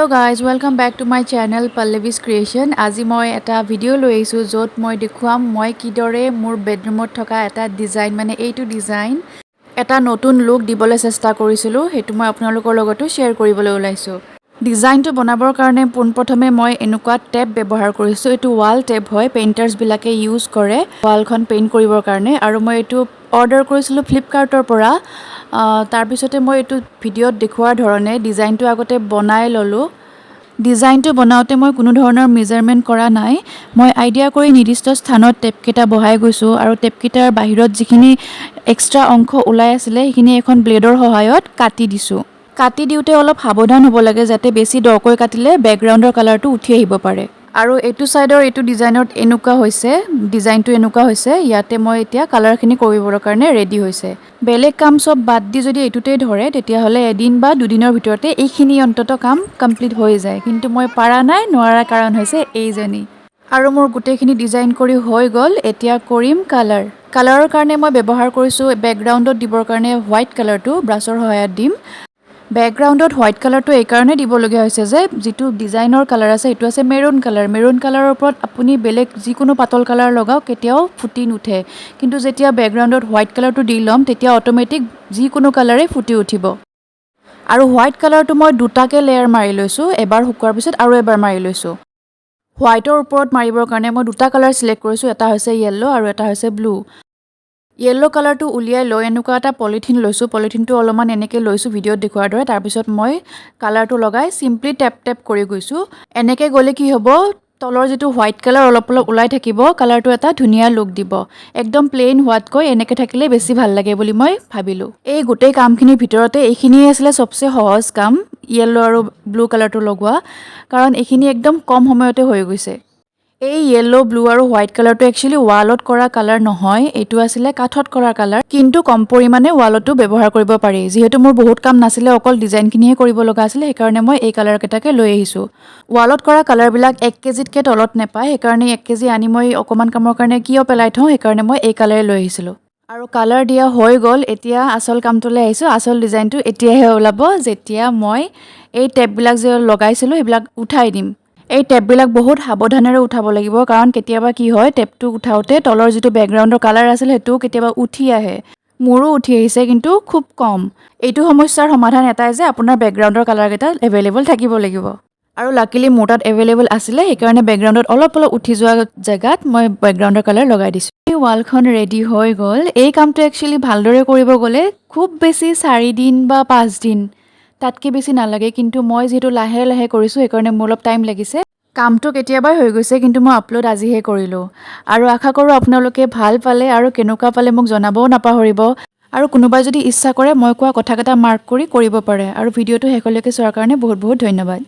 Hello guys, welcome back to my channel Pallabi's Creation. আজি মই এটা ভিডিও লৈ আহিছো য'ত মই দেখুৱাম মই কিদৰে মোৰ বেডৰুমত থকা এটা ডিজাইন মানে এইটো ডিজাইন এটা নতুন লুক দিবলৈ চেষ্টা কৰিছিলো হেতু মই আপোনালোকৰ লগতো শেয়াৰ কৰিবলৈ ওলাইছো। ডিজাইনটো বনাবৰ কাৰণে পোনপ্ৰথমে মই এনেকুৱা টেপ ব্যৱহাৰ কৰিছো। এটো ৱাল টেপ হয়, পেইন্টাৰ্স বিলাকে ইউজ কৰে ৱালখন পেইন্ট কৰিবৰ কাৰণে আৰু মই এটো অৰ্ডাৰ কৰিছিলো ফ্লিপকাৰ্টৰ পৰা। তাৰ পিছতে মই এটো ভিডিওত দেখুৱাৰ ধৰণে ডিজাইনটো আগতে বনাই ললো। ডিজাইনটো বনাওতে মই কোনো ধৰণৰ মেজাৰমেন্ট কৰা নাই। মই আইডিয়া কৰি নিৰ্দিষ্ট স্থানত টেপ কেটা বহাই গৈছো আৰু টেপ কেটাৰ বাহিৰত যিখিনি এক্সট্ৰা অংশ ওলাই আছিল সেইখিনি এখন ব্লেডৰ সহায়ত কাটি দিছো। কাটি দিওতে অলপ সাৱধান হ'ব লাগে যাতে বেছি দৰকৈ কাটিলে বেকগ্ৰাউণ্ডৰ কালাৰটো উঠি আহিব পাৰে। আৰু এটো সাইডৰ এটো ডিজাইনত এনেকুৱা হৈছে, ডিজাইনটো এনেকুৱা হৈছে। ইয়াতে মই এতিয়া কালাৰখিনি কৰিবৰ কাৰণে ৰেডি হৈছে। বেলেগ কাম সব বাদ দি যদি এটুতে ধৰে তেতিয়া হলে এদিন বা দুদিনৰ ভিতৰতে এইখিনি অন্তত কাম কমপ্লিট হৈ যায়। কিন্তু মই পাৰা নাই, নোৱাৰাৰ কাৰণ হৈছে এইজনী। আৰু মোৰ গোটেইখিনি ডিজাইন কৰি হৈ গ'ল। এতিয়া কৰিম কালাৰ। কালাৰৰ কাৰণে মই ব্যৱহাৰ কৰিছো বেকগ্ৰাউণ্ডত দিবৰ কাৰণে হোৱাইট কালাৰটো ব্ৰাছৰ সহায়ত দিম। বেকগ্ৰাউণ্ডত হোৱাইট কালাৰটো এই কাৰণে দিবলগীয়া হৈছে যে যেটো ডিজাইনৰ কালাৰ আছে এটো আছে মেৰুন কালাৰ। মেৰুন কালাৰৰ ওপৰত আপুনি বেলেগ যিকোনো পাতল কালাৰ লগাওক কেতিয়াও ফুটি নুঠে। কিন্তু যেতিয়া বেকগ্ৰাউণ্ডত হোৱাইট কালাৰটো দি লম তেতিয়া অটোমেটিক যিকোনো কালাৰে ফুটি উঠিব। আৰু হোৱাইট কালাৰটো মই দুটাকে লেয়াৰ মাৰি লৈছো। এবাৰ শুকুৱাৰ পিছত আৰু এবাৰ মাৰি লৈছো। হোৱাইটৰ ওপৰত মাৰিবৰ কাৰণে মই দুটা কালাৰ সিলেক্ট কৰিছো। এটা হৈছে ইয়েলো আৰু এটা হৈছে ব্লু। ইয়েলো কালাৰটো উলিয়াই লৈ এনেকুৱা এটা পলিথিন লৈছো। পলিথিনটো অলপমান এনেকে লৈছো ভিডিওত দেখুৱাৰ দৰে। তাৰ পিছত মই কালাৰটো লগাই সিম্পলি টেপ টেপ কৰি গৈছো। এনেকে গলে কি হ'ব, তলৰ যেটো হোৱাইট কালাৰ অলপ অলপ ওলাই থাকিব, কালাৰটো এটা ধুনিয়া লুক দিব। একদম প্লেন হোৱাতকৈ এনেকে থাকিলে বেছি ভাল লাগে বুলি মই ভাবিলো। এই গোটেই কামখিনিৰ ভিতৰতে এইখিনিয়ে আছিল সবচে সহজ কাম, ইয়েলো আৰু ব্লু কালাৰটো লগোৱা, কাৰণ এইখিনি একদম কম সময়তে হৈ গৈছে। এই ইয়েলো, ব্লু আৰু হোৱাইট কালাৰটো একচুয়ালি ৱালত কৰা কালাৰ নহয়, এটো আছিল কাঠত কৰা কালাৰ। কিন্তু কম পৰিমাণে ৱালতো ব্যৱহাৰ কৰিব পাৰি। যেহেতু মোৰ বহুত কাম নাছিল, অকল ডিজাইনখিনিয়ে কৰিব লগা আছিল, সেইকাৰণে মই এই কালাৰ কেটাকে লৈ আহিছো। ৱালত কৰা কালাৰ বিলাক 1 কেজিতকে তলত নেপায়, সেইকাৰণে 1 কেজি আনি মই অকমান কামৰ কাৰণে কিয় পেলাই থওঁ, সেইকাৰণে মই এই কালাৰে লৈ আহিছিলো। আৰু কালাৰ দিয়া হৈ গ'ল। এতিয়া আসল কামটোলৈ আহিছো। আসল ডিজাইনটো এতিয়াহে ওলাব যেতিয়া মই এই টেপ বিলাক যে লগাইছিলো সেইবিলাক উঠাই দিম। এই টেপ বিলাক বহুত সাৱধানেৰে উঠাব লাগিব, কাৰণ কেতিয়াবা কি হয় টেপটো উঠাওতে তলৰ যেটো বেকগ্ৰাউণ্ডৰ কালাৰ আছিল হেতু কেতিয়াবা উঠি আহে। মোৰো উঠি আহিছে কিন্তু খুব কম। এইটো সমস্যাৰ সমাধান এটাই যে আপোনাৰ বেকগ্ৰাউণ্ডৰ কালাৰ কেটা এভেইলেবল থাকিব লাগিব। আৰু লাকিলি মোৰ তাত এভেইলেবল আছিল, সেইকাৰণে বেকগ্ৰাউণ্ডত অলপ অলপ উঠি যোৱা জায়গাত মই বেকগ্ৰাউণ্ডৰ কালাৰ লগাই দিছো। এই ৱালখন ৰেডি হৈ গ'ল। এই কামটো একচুয়ালি ভালদৰে কৰিব গ'লে খুব বেছি 4 দিন বা 5 দিন তাতকে বেছি নালাগে। কিন্তু মই যেহেতু লাহে লাহে কৰিছো সেইকাৰণে মোৰ অলপ টাইম লাগিছে। কামটো কেতিয়াবাই হৈ গৈছে, কিন্তু মই আপলোড আজিহে কৰিলো। আৰু আশা কৰো আপোনালোকে ভাল পালে আৰু কেনেকুৱা পালে মোক জনাবও নাপাহৰিব। আৰু কোনোবাই যদি ইচ্ছা কৰে মই কোৱা কথা কেটা মাৰ্ক কৰি কৰিব পাৰে। আৰু ভিডিওটো শেষলৈকে চোৱাৰ কাৰণে বহুত বহুত ধন্যবাদ।